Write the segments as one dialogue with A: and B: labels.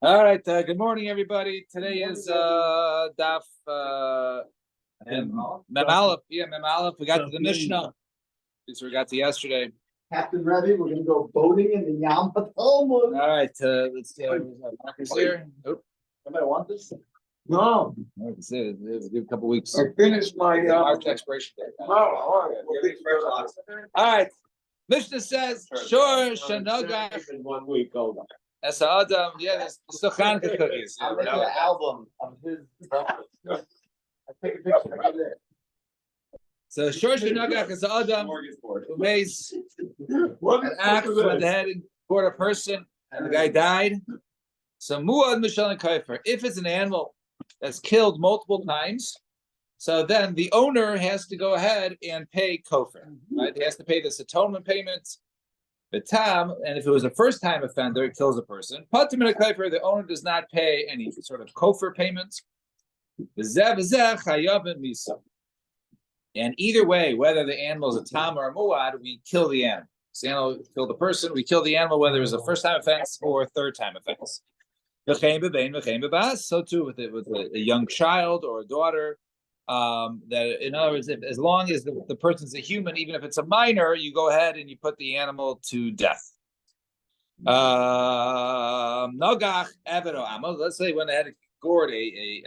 A: All right. Good morning, everybody. Today is Daf Mem Aleph. Yeah, Mem Aleph. We got to the Mishnah. This we got to yesterday.
B: Captain Rebbe, we're going to go boating in the Yam Talmud.
A: All right. Let's see. Marcus here. Nope.
B: Anybody want this? No.
A: That's it. It was a good couple weeks.
B: I finished my
A: March expiration date.
B: All
A: right. Mishnah says, "Sure, Shanoga."
B: In 1 week, hold on.
A: That's Adam. Yeah, there's still Hanukkah cookies.
B: I'm making an album of his breakfast. I take a picture of it.
A: So Shor Shanoga is Adam who makes an act with the head toward a person, and the guy died. So Muad Mishal and Kaifer. If it's an animal that's killed multiple times, so then the owner has to go ahead and pay kofar, right? He has to pay this atonement payment, the tam, and if it was a first-time offender, it kills a person. Patim and a kofar, the owner does not pay any sort of kofar payments. And either way, whether the animal is a tam or a muad, we kill the animal. So the animal kill the person, we kill the animal, whether it's a first-time offense or a third-time offense. So too with a young child or a daughter. That in other words, as long as the person's a human, even if it's a minor, you go ahead and you put the animal to death. Nogach eved amo. Let's say when they had gored an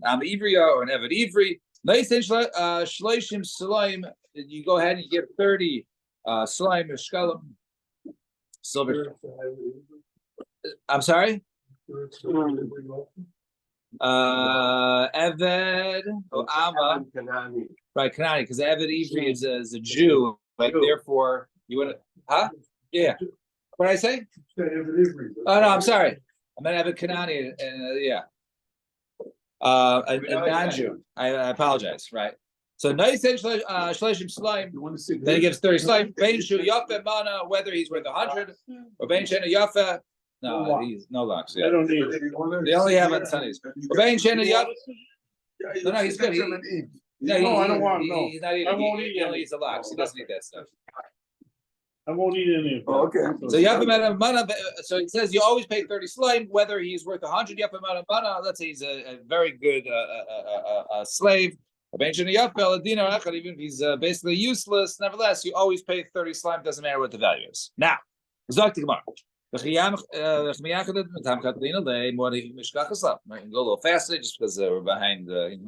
A: am ivriya or an eved ivri. Shleishim slime. You go ahead and you give 30 slime shkalim silver. I'm sorry. Eved Ama, right? Kanani, because Eved Ivri is a Jew, like therefore you want to, huh? Yeah. What did I say? Oh no, I'm sorry. I meant Eved Kanani, and yeah, a non-Jew. I apologize. Right. So nice Shleshim Slime. Then he gives 30 slime. Bein Shu Yafe Mana, whether he's worth 100 or Bein Shena Yafe. No, he's no locks. Yeah.
B: I don't need it.
A: They only have on Sundays. No, he's good. No,
B: I don't want. No,
A: he's not eating.
B: I won't eat.
A: He only eats the locks. He doesn't eat that stuff.
B: I won't eat any of it. Okay.
A: So Yapamana Mana. So it says you always pay 30 slime, whether he's worth 100 Yapamana Mana. Let's say he's a very good slave. Even if he's basically useless, nevertheless, you always pay 30 slime. Doesn't matter what the value is. Now, Zok Gemara. We can go a little faster just because we're behind the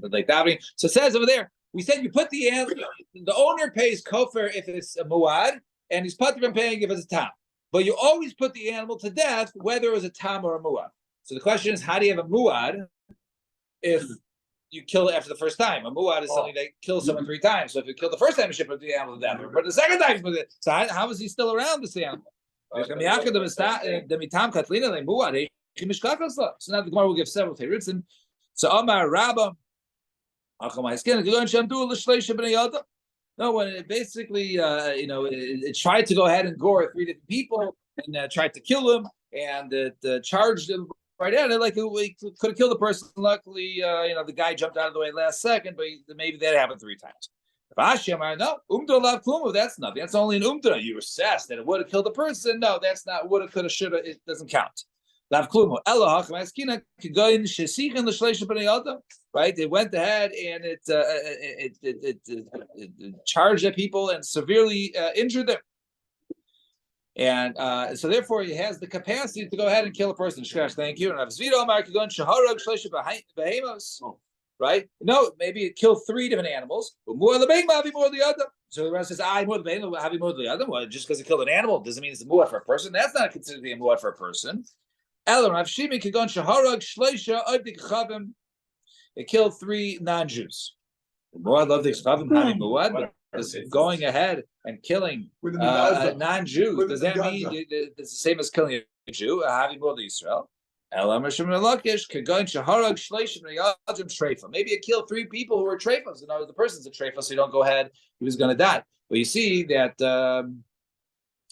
A: like davening. So it says over there, we said you put the owner pays kofar if it's a muad, and he's patur paying if it's a tam. But you always put the animal to death, whether it was a tam or a muad. So the question is, how do you have a muad if you kill it after the first time? A muad is something that kills someone 3 times. So if you kill the first time, you should put the animal to death. But the second time, so how is he still around, this animal? So now the Gemara will give several terutzim. So Amar Rabba, no, when it basically, it tried to go ahead and gore 3 different people and tried to kill him, and it charged him right at it like it could have killed the person. Luckily, the guy jumped out of the way last second, but maybe that happened 3 times. No, that's nothing. That's only an umdra. You assess that it would have killed the person. No, that's not woulda, coulda, shoulda. It doesn't count. Right? They went ahead and it charged at people and severely injured them. And so therefore he has the capacity to go ahead and kill a person. Thank you. Right? No, maybe it killed 3 different animals. So the rest says, well, just because it killed an animal doesn't mean it's a muad for a person. That's not considered to be a muad for a person. It killed 3 non-Jews. But going ahead and killing non-Jews, does that mean it's the same as killing a Jew? Maybe it killed 3 people who were treifos. In other words, the person's a treifos, so you don't go ahead. He was going to die. But you see that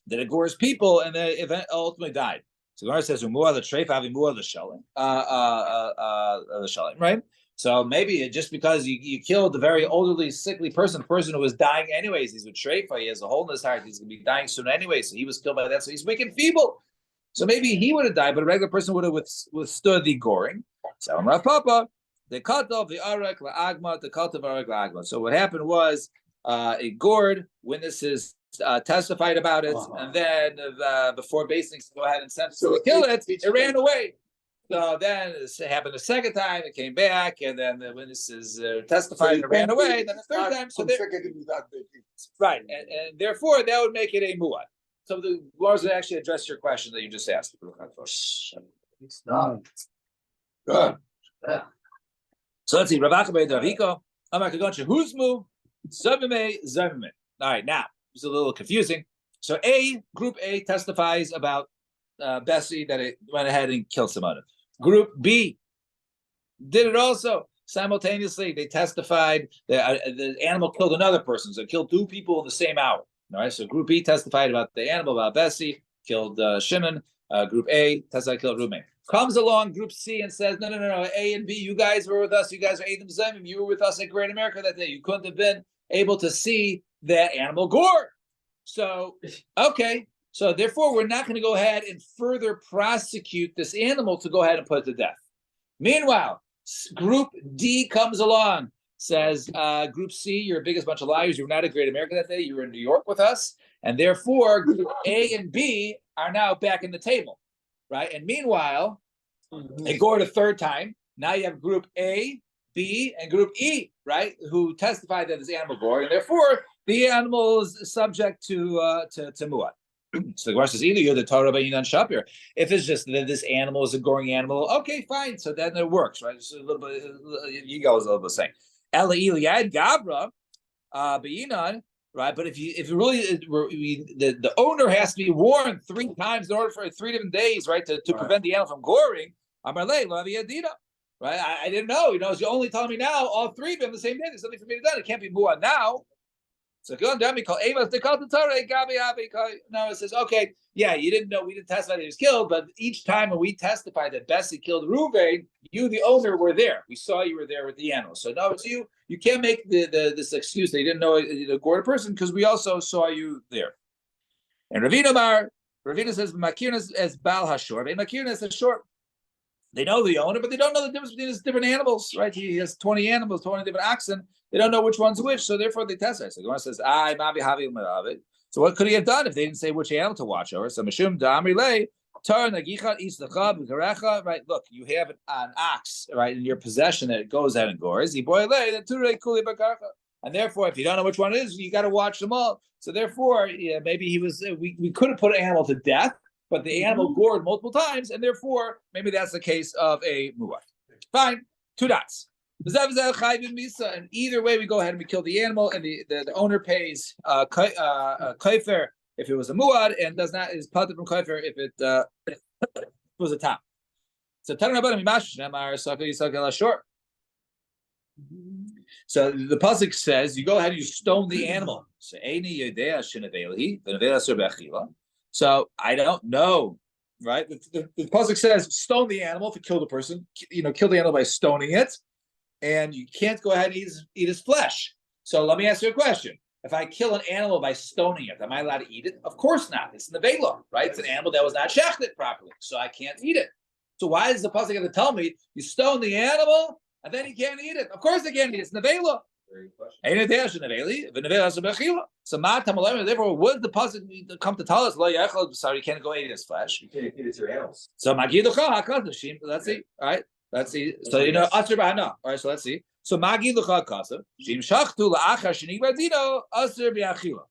A: it gores people, and the event ultimately died. So the Gemara says, "Umuah the treif, avi muah the shalim." The shalim, right? So maybe just because you killed a very elderly, sickly person, a person who was dying anyways, he's with Shreifa, he has a hole in his heart, he's going to be dying soon anyway, so he was killed by that, so he's weak and feeble. So maybe he would have died, but a regular person would have withstood the goring. So Rav Papa, the cut off the arak la'agma, the cut of arak la'agma. So what happened was it gored, witnesses testified about it, and then before basing to go ahead and sentence to kill it, it ran away. So then it happened a second time, it came back, and then the witnesses testified and it ran away. Then the third time, so right, and therefore that would make it a muad. So the laws would actually address your question that you just asked.
B: It's not.
A: Good. Yeah. So let's see. Ravaka Daviko, Amakagoncha Huzmu, Zabime, Zabime. All right, now it's a little confusing. So group A testifies about Bessie that it went ahead and killed someone. Group B did it also simultaneously. They testified that the animal killed another person, so it killed two people in the same hour. All right, so Group B testified about the animal, about Bessie, killed Shimon. Group A testified killed Reuben. Comes along Group C and says, no, A and B, you guys were with us. You guys are Adam Zemim. You were with us at Great America that day. You couldn't have been able to see that animal gore. So, okay. So therefore, we're not going to go ahead and further prosecute this animal to go ahead and put it to death. Meanwhile, Group D comes along, says, Group C, you're a biggest bunch of liars. You were not at Great America that day. You were in New York with us. And therefore, Group A and B are now back in the table, right? And meanwhile, they go a third time. Now you have Group A, B, and Group E, right, who testified that this animal gored, and therefore the animal is subject to muad. So the question is either you're the Torah by Yinan Shapir. If it's just that this animal is a goring animal, okay, fine. So then it works, right? Just a little bit. You guys a little bit saying Ela Iliad Gabra, Yinan, right? But if really the owner has to be warned 3 times in order for 3 different days, right, to prevent the animal from goring. Amarle Laviadina, right? I didn't know. You're only telling me now. All 3 of them the same day. There's something for me to do. It can't be muad now. So go on down. We call Amos. They call the Torah. No, it says, okay, yeah, you didn't know. We didn't testify that he was killed, but each time when we testified that Bessie killed Reuven, you, the owner, were there. We saw you were there with the animal. So no, it's you. You can't make this excuse that you didn't know a gored person because we also saw you there. And Ravina says, Makirna as Baal Hashor, and Makirna as Hashor. They know the owner, but they don't know the difference between his different animals, right? He has 20 animals, 20 different oxen. They don't know which one's which, so therefore they test it. So the one says, so what could he have done if they didn't say which animal to watch over? So Mishum Damri Lay, right? Look, you have an ox, right, in your possession that it goes out and gores. And therefore, if you don't know which one it is, you got to watch them all. So therefore, yeah, maybe he was. We could have put an animal to death, but the animal gored multiple times, and therefore, maybe that's the case of a muad. Fine, 2 dots. And either way, we go ahead and we kill the animal, and the owner pays kaifer if it was a muad, and does not is parted from kaifer if it was a tam. So So the pasuk says, you go ahead and you stone the animal. So I don't know, right? The pasuk says, stone the animal if you killed a person. Kill the animal by stoning it, and you can't go ahead and eat his flesh. So let me ask you a question. If I kill an animal by stoning it, am I allowed to eat it? Of course not. It's in the Vela, right? It's an animal that was not shechted properly, so I can't eat it. So why is the pasuk going to tell me you stone the animal and then you can't eat it? Of course they can't eat it. It's in the Vela. So therefore, would the pasuk come to tell us, sorry, you can't go eat his flesh?
B: You can't eat it to your animals.
A: So let's see. All right. Let's see. So all right, so let's see. So magi lucha kasav shim shachtu la'achar shenigbar dino aser bi'achila.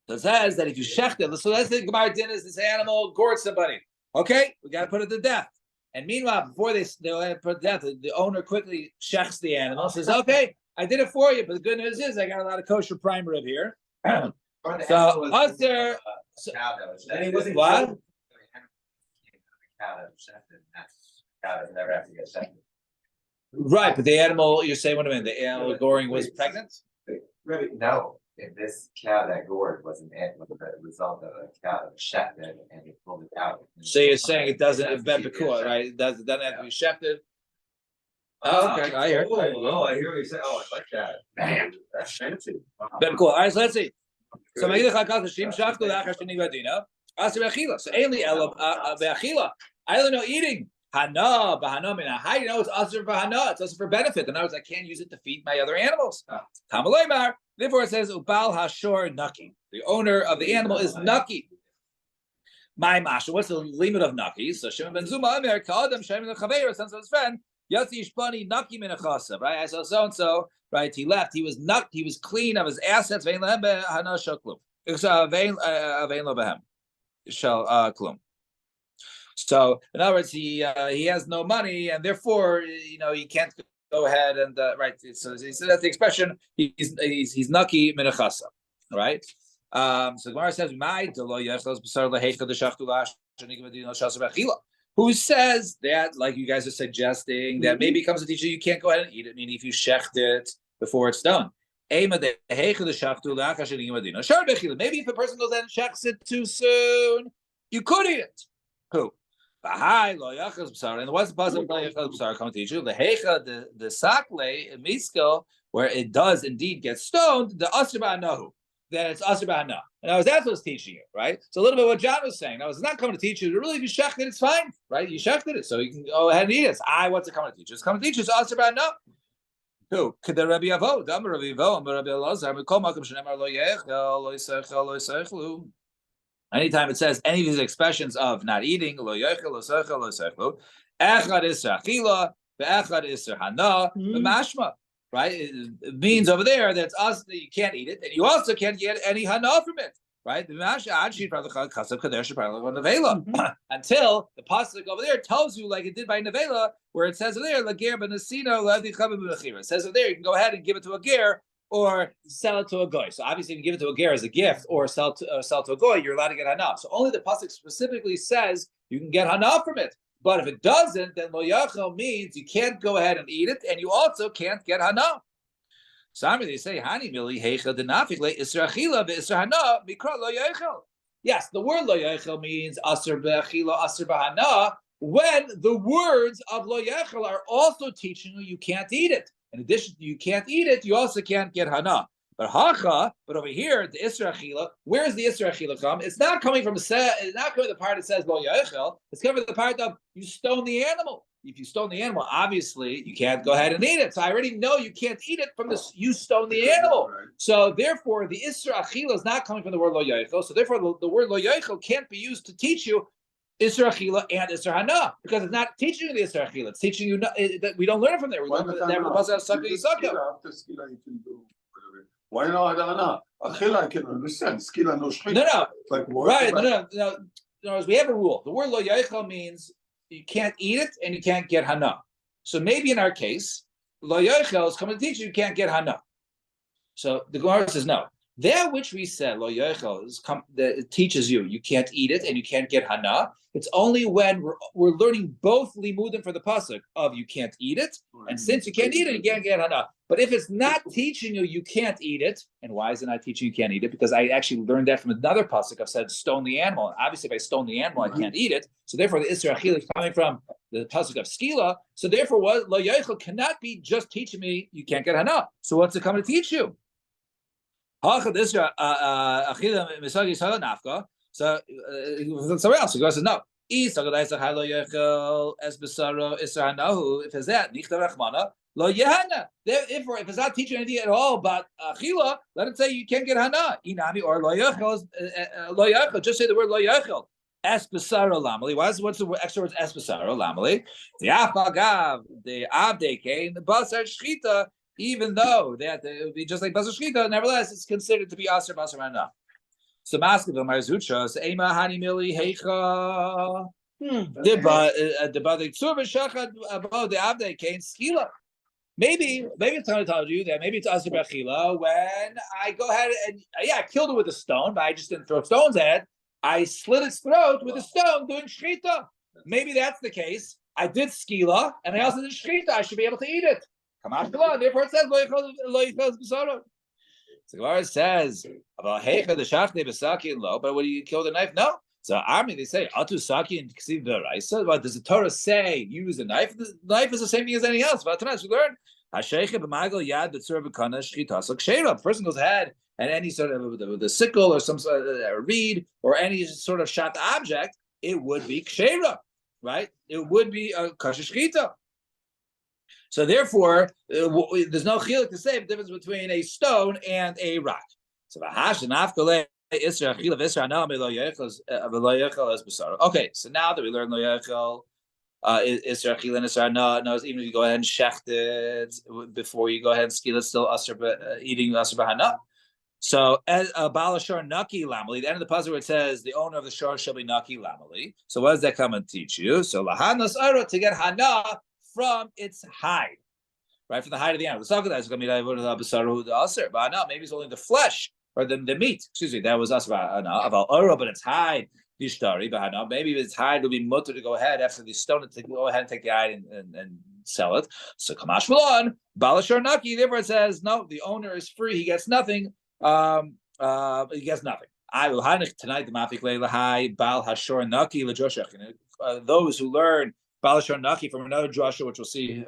A: So it says that if you shecht it, so let's say Gemara din is this animal gored somebody. Okay, we got to put it to death. And meanwhile, before they put it to death, the owner quickly shechts the animal. Says, "Okay, I did it for you, but the good news is I got a lot of kosher prime rib here." So aser. What?
B: Never have to get shechted.
A: Right, but the animal, you're saying, what a minute, the animal goring was pregnant?
B: No, if this cow that gored was the result of a cow that was shechted and you pulled it out.
A: So you're saying it doesn't, right? It doesn't have to be shechted? Oh, okay, I hear.
B: I hear what you say. Oh, I like that. Man, that's fancy.
A: Then cool. All right, so let's see. So ainly I don't know eating. Hana, bahana mina. How do you know it's usher for hana? It's usher for benefit. In other words, I can't use it to feed my other animals. Tamaloymar. Therefore, it says ubal hashor naki. The owner of the animal is naki. My masha. What's the limit of naki? So Shimon ben Zuma Amir Kadam Shimon the Chaveir, sons of his friend. Yatsi Ishbani naki min achasa. Right. I saw so and so. Right. He left. He was naki. He was clean of his assets. Vein lehem hana shaklum. Vein lo behem shall klum. So, in other words, he has no money, and therefore, he can't go ahead and right. So that's the expression. He's naki minachasa, right? So Gemara says, who says that, like you guys are suggesting, that maybe comes to teach you can't go ahead and eat it, meaning if you shecht it before it's done. Maybe if a person goes ahead and shechs it too soon, you could eat it. Who? And what's the possible come to teach you? The hecha, the sakle, misko, where it does indeed get stoned, the asr nahu. Then it's asr ba'ana. And that's what's teaching you, right? So a little bit what John was saying. Now, it's not coming to teach you. Really, if you shechted it, it's fine, right? You shechted it, so you can go ahead and eat it. What's it coming to teach you? It's coming to teach you. It's asr ba'ana. Who? Could Rabbi Avo? Dam Rabbi Avo, Rabbi Elazar. We call Malcolm Shenemar lo yechel, lo yisechel, lo yisechlu. Anytime it says any of these expressions of not eating, lo yechel, lo yisechel, lo yisechlu, echad isra achila, ve'echad isra hana, ve'mashma. Right? It means over there that it's us that you can't eat it, and you also can't get any hana from it. Right? Until the pasuk over there tells you, like it did by nevela, where it says over there, it says over there you can go ahead and give it to a ger or sell it to a goy. So obviously, if you give it to a ger as a gift or sell to a goy, you're allowed to get hana. So only the pasuk specifically says you can get hana from it. But if it doesn't, then lo yachel means you can't go ahead and eat it, and you also can't get hana. Some they say hani mili heichel denafik le israchila ve'isra hana mikra lo yachel. Yes, the word lo yachel means asr be'achila, asr b'hana. When the words of lo yachel are also teaching you can't eat it. In addition to you can't eat it, you also can't get hana. But over here, the Isra Achila, where's the Isra Achila come? It's not coming from it's not coming from the part that says Lo Yachel. It's coming from the part of you stone the animal. If you stone the animal, obviously you can't go ahead and eat it. So I already know you can't eat it from this. You stone the animal. So therefore, the Isra Achila is not coming from the word Lo Yachel. So therefore, the word Lo Yachel can't be used to teach you Isra Achila and Isra Hana, because it's not teaching you the Isra Achila. It's teaching you that we don't learn it from there. We learn from there.
C: Why not? Achila, I can understand. Skila no shchita.
A: No. Like what? Right. No. We have a rule. The word lo yachel means you can't eat it and you can't get hana. So maybe in our case, lo yachel is coming to teach you can't get hana. So the Gemara says no. That which we said lo yachel it teaches you can't eat it and you can't get hana. It's only when we're learning both limudim for the pasuk of you can't eat it, and since you can't eat it, you can't get hana. But if it's not teaching you can't eat it, and why is it not teaching you can't eat it? Because I actually learned that from another pasuk. I've said stone the animal. And obviously, if I stone the animal, I can't eat it. So therefore, the Isra Achila is coming from the pasuk of skila. So therefore, what lo yachel cannot be just teaching me you can't get hana. So what's it coming to teach you? So somewhere else, he goes, no. If it's that, if it's not teaching anything at all about achila, let it say you can't get hana. Inami or lo yachel, just say the word lo yachel. Espesaro lamali. What's the extra word espesaro lamali? The afagav, the avdeke, the basar shchita. Even though that it would be just like basar shchita, nevertheless it's considered to be aser basar hana. So mask of the Marzuchas, Ema Hani Mili Heicha. Maybe it's trying to tell you that maybe it's Asr Bechila when I go ahead and I killed it with a stone, but I just didn't throw stones at it. I slit its throat with a stone doing shchita. Maybe that's the case. I did skila and I also did shchita. I should be able to eat it. Come out, therefore it says lo yichol b'saro. So Gemara says about heicha the shachne b'saki and lo, but when you kill the knife, no. So Army, they say Atu Saki and Ksiv Daraisa. What does the Torah say? Use a knife. The knife is the same thing as anything else. But we learn the person goes ahead and any sort of with a sickle or some sort of a reed or any sort of shot object, it would be kshera, right? It would be a kasher shchita. So therefore, there's no chiluk to say the difference between a stone and a rock. So okay, so now that we learn lo yechel, Isra Chila and Isra knows even if you go ahead and shecht it before you go ahead and skil it, still eating asr b'hana. So as balashor naki lamali, the end of the puzzle where it says the owner of the shore shall be naki lamali. So what does that come and teach you? So lahanas ara to get hana from its hide, right? From the hide of the animal. The second is going to be asr, but no, maybe it's only the flesh or the meat. Excuse me, that was asr about ara, but it's hide. Maybe its hide will be mutter to go ahead after the stone to go ahead and take the hide and sell it. So Kamash Malon, Balashar Naki, therefore it says, no, the owner is free, he gets nothing. He gets nothing. I will hanich tonight the Mafik Leilahai, Bal Hashor Naki Lajoshach. Those who learn Balashar Naki from another drasha, which we'll see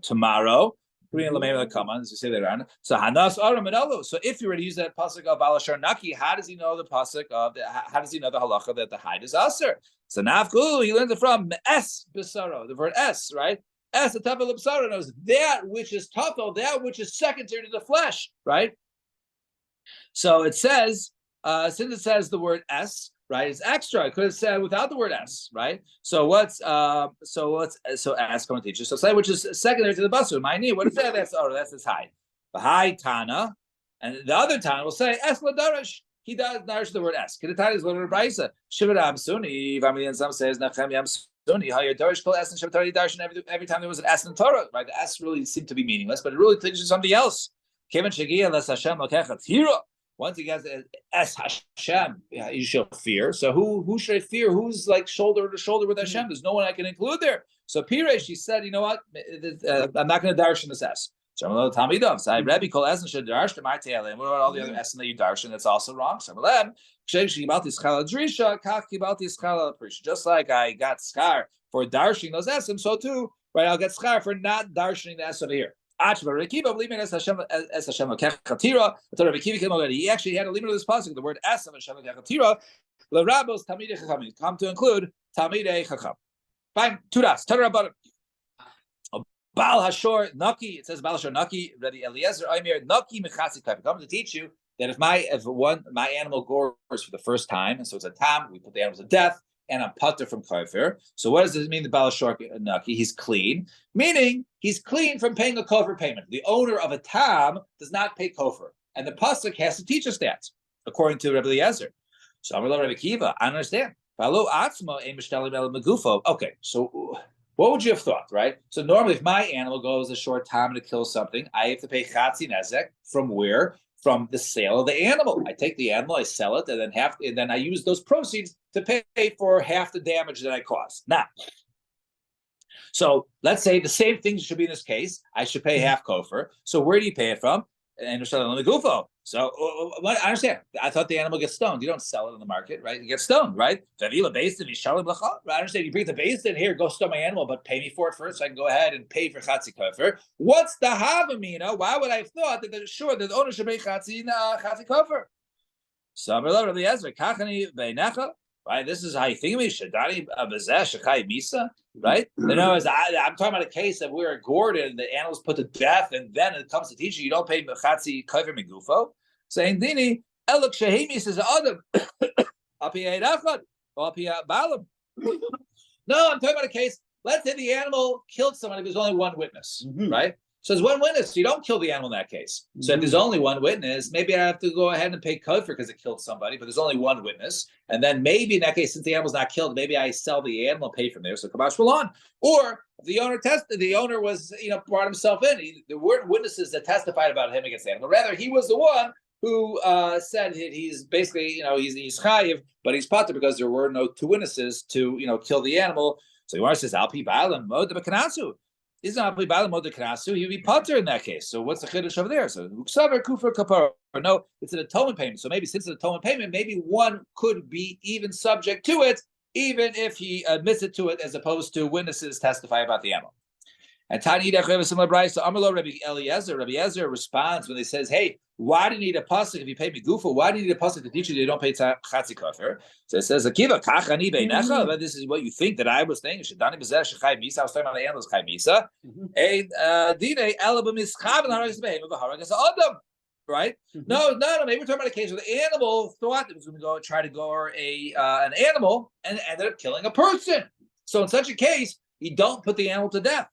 A: tomorrow. As we say later on. So Hanas Aram and Elo. So if you were to use that pasuk of Balashar Naki, how does he know the pasuk of how does he know the halacha that the hide is aser? So Nafku, he learns it from Es Bisaro, the word Es, right? Es the tafel of Bisaro knows that which is tafel, that which is secondary to the flesh, right? So it says, since it says the word S, right? It's extra. It could have said without the word S, right? So what's so ask come teacher. So say which is secondary to the basu. My knee. What is that? That's this high. The high Tana, and the other Tana will say Es ladarash. He does nourish the word S. Kidatani is what we're brisa. Shivaram Suni. Vamiyan some says Nachem Yam Suni. How your darish called S and Shivatari darshan every time there was an S in Torah, right? The S really seemed to be meaningless, but it really teaches something else. Kevin Shagia Les Hashem Lokechat Hira. Once he gets Es Hashem, you shall fear. So who should I fear? Who's like shoulder to shoulder with Hashem? There's no one I can include there. So Piresh, she said, you know what? I'm not going to darshan this S. So I'm going to Talmidov. So Rebbe called Es and should darshan my tail. What about all the other S that you darshan? That's also wrong. So just like I got schar for darshing those Esim, so too, right? I'll get schar for not darshaning the S over here. He actually had a limit of this pasuk, the word es of Hashem Kechatira. The rabbis Talmidei Chachamim come to include Talmidei Chacham. Fine, tudas. Tadarabatim. Bal Hashor Naki. It says Bal Hashor Naki. Ready Eliezer Omer Naki Mechatzi Kaifer. Come to teach you that if my animal gores for the first time, and so it's a tam, we put the animal to death. And I'm putter from kafir. So what does this mean? The balashor naki, he's clean, meaning he's clean from paying a kofar payment. The owner of a tam does not pay kofar, and the pasuk has to teach us that, according to Rebbe Eliezer. So I'm Rebbe Kiva. I understand. Okay, so what would you have thought, right? So normally, if my animal goes a short time to kill something, I have to pay chatzi nezek from where? From the sale of the animal. I take the animal, I sell it, and then I use those proceeds to pay for half the damage that I caused. Now, so let's say the same thing should be in this case. I should pay half kofar. So where do you pay it from? And on the gufo. So I understand. I thought the animal gets stoned. You don't sell it on the market, right? You get stoned, right? I understand. You bring the base in here, go stone my animal, but pay me for it first, so I can go ahead and pay for chatzi kofar. What's the havamina? Why would I have thought that the owner should pay chatzi kofar? So Rabbi Ezra, kachani beinecha. Right, this is how you think of me. Shadani abazesh shakai misa. Right, I'm talking about a case of where Gordon, the animal's put to death, and then it comes to teaching you don't pay mechatzi kaiver megufo. Saying dini elok shehimi says adam apiyah echad or apiyah balam. No, I'm talking about a case. Let's say the animal killed somebody. There's only one witness, right? So there's one witness. So you don't kill the animal in that case. So if there's only one witness, maybe I have to go ahead and pay kofar because it killed somebody, but there's only one witness. And then maybe in that case, since the animal's not killed, maybe I sell the animal, pay from there. So kamash on. Or the owner was, brought himself in. There weren't witnesses that testified about him against the animal. Rather, he was the one who said he's basically, he's chayiv, but he's pater because there were no two witnesses to, kill the animal. So the owner says, Alpi Ba'alam Mod B'Kanasu. Is not he would be putter in that case. So what's the chiddush over there? So kufar kapara. No, it's an atonement payment. So maybe since it's an atonement payment, maybe one could be even subject to it, even if he admits it to it, as opposed to witnesses testify about the animal. And Tani have a similar price. So Amalo Rabbi Eliezer responds when he says, "Hey, why do you need a pasuk if you pay me gufa? Why do you need a pasuk to teach you that you don't pay chatzi kafir?" So it says, "Akiva kachani beinecha." But this is what you think that I was thinking. Shadani b'zeh shechai misa. I was talking about the animals chai misa. A dine elabim ischav and haragas behem v'haragas adam. Right? No. Maybe we're talking about a case where the animal thought it was going to go try to gore an animal and ended up killing a person. So in such a case, you don't put the animal to death.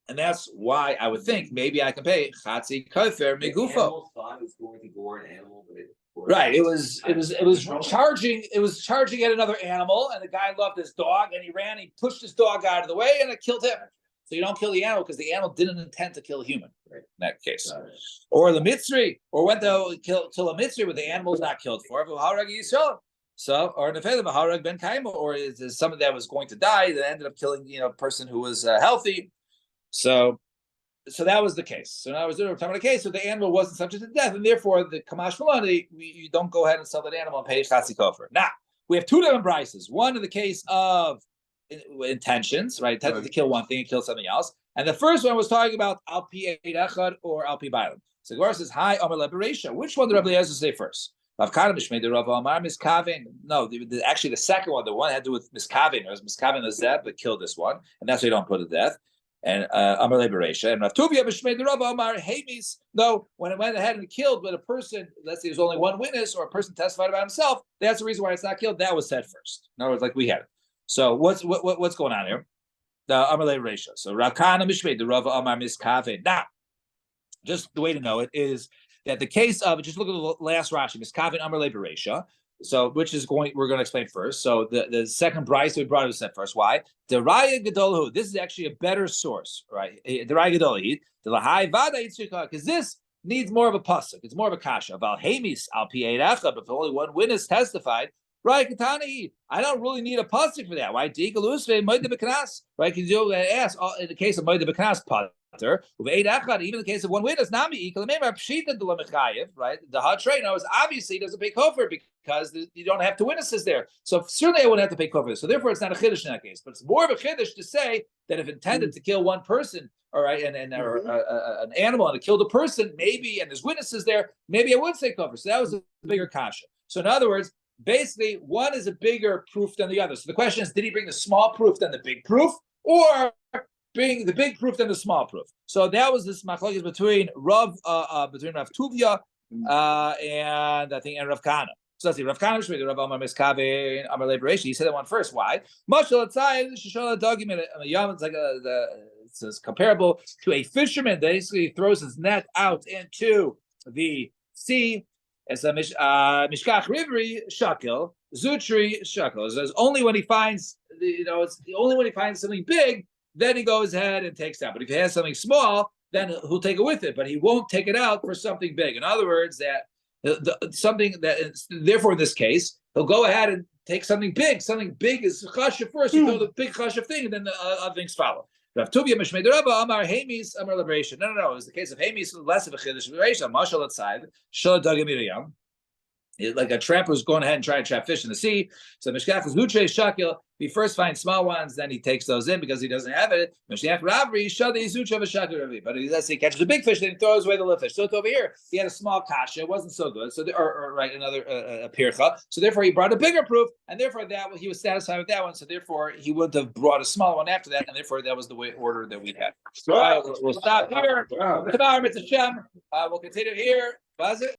A: And that's why I would think maybe I can pay chatzi kafir megufo.
B: Animal thought it was going to gore an animal, but
A: right. It was charging. It was charging at another animal, and the guy loved his dog, and he ran. He pushed his dog out of the way, and it killed him. So you don't kill the animal because the animal didn't intend to kill a human. Right. In that case, or the mitzri, or went to kill a mitzri, where the animal was not killed for. So, or nefelim harag ben kaimo, or is something that was going to die that ended up killing a person who was healthy. So that was the case. So now we're talking about a case where the animal wasn't subject to death, and therefore the kamash malani, you don't go ahead and sell that animal and pay chatzi kofar. Now we have two different prices. One in the case of intentions, right? Intended to kill one thing and kill something else, and the first one was talking about al pi echad or al pi bailam. So Gemara says, "Hi, Amar Liberation." Which one did Rabbi Eliezer say first? No, actually, the second one, the one had to do with miskavin. It was miskavin the zeb that killed this one, and that's why you don't put to death. And Amar Liberation and Rav Tuvia b'shmei Rav Amar Hamis. No, when it went ahead and killed, but a person, let's say there's only one witness or a person testified about himself, that's the reason why it's not killed. That was said first. In other words, like we had it. So what's going on here? The Amar Liberation. So Rav Kana b'shmei Rav Amar miskavin. Now, just the way to know it is that the case of, just look at the last Rashi, miskavin Amar Liberation. So, we're going to explain first. So, the second Bryce we brought was said first. Why? The Raya Gedolhu. This is actually a better source, right? The Raya Gedolhu. The Lahai Vada Yitzchak, because this needs more of a pasuk. It's more of a kasha. Val Hamis Al Pi Erecha. But if only one witness testified, right? Katani. I don't really need a pasuk for that. Why? Digalusve Moed Beknas. Right? Because you ask in the case of Moed Beknas pasuk. Even in the case of one witness, right? The hard trainer knows obviously doesn't pay kofar because you don't have two witnesses there. So certainly I wouldn't have to pay kofar. So therefore, it's not a chiddush in that case. But it's more of a chiddush to say that if intended to kill one person, all right, and an animal and it killed a person, maybe, and there's witnesses there, maybe I would say kofar. So that was a bigger kasha. So in other words, basically, one is a bigger proof than the other. So the question is, did he bring the small proof than the big proof, or bring the big proof than the small proof? So that was this machlokes between Rav Tuvia and I think and Rav Kana. So let's see, Rav Kana the Rav Amar Miskave Amar Liberation. He said that one first. Why? Mashal Atzai Shishola Dogim in a yam. It's like it's comparable to a fisherman that basically throws his net out into the sea. It's a mishkach rivri shakel zutri shakel. It's only when he finds it's only when he finds something big. Then he goes ahead and takes out. But if he has something small, then he'll take it with it. But he won't take it out for something big. In other words, that something that is, therefore in this case, he'll go ahead and take something big. Something big is chashav first. You throw the big chashav thing, and then the other things follow. Rav Tuvia Mishmei Rabba Amar Hamis Amar Liberation. No. It was the case of Hamis, less of a chiddush liberation. Mashal outside, Shal Dagim Miriam. Like a trapper who's going ahead and trying to trap fish in the sea. So Mishkach is Hutre Shakil. He first finds small ones, then he takes those in because he doesn't have it. Mishkach Ravri Shadi Zucha V'Shakil. But let's say he catches a big fish, then he throws away the little fish. So it's over here. He had a small kasha, it wasn't so good. So another pircha. So therefore he brought a bigger proof, and therefore he was satisfied with that one. So therefore he wouldn't have brought a smaller one after that, and therefore that was the order that we had. So we'll stop here. Tomorrow, Mitzvah Shem. We'll continue here. Was it?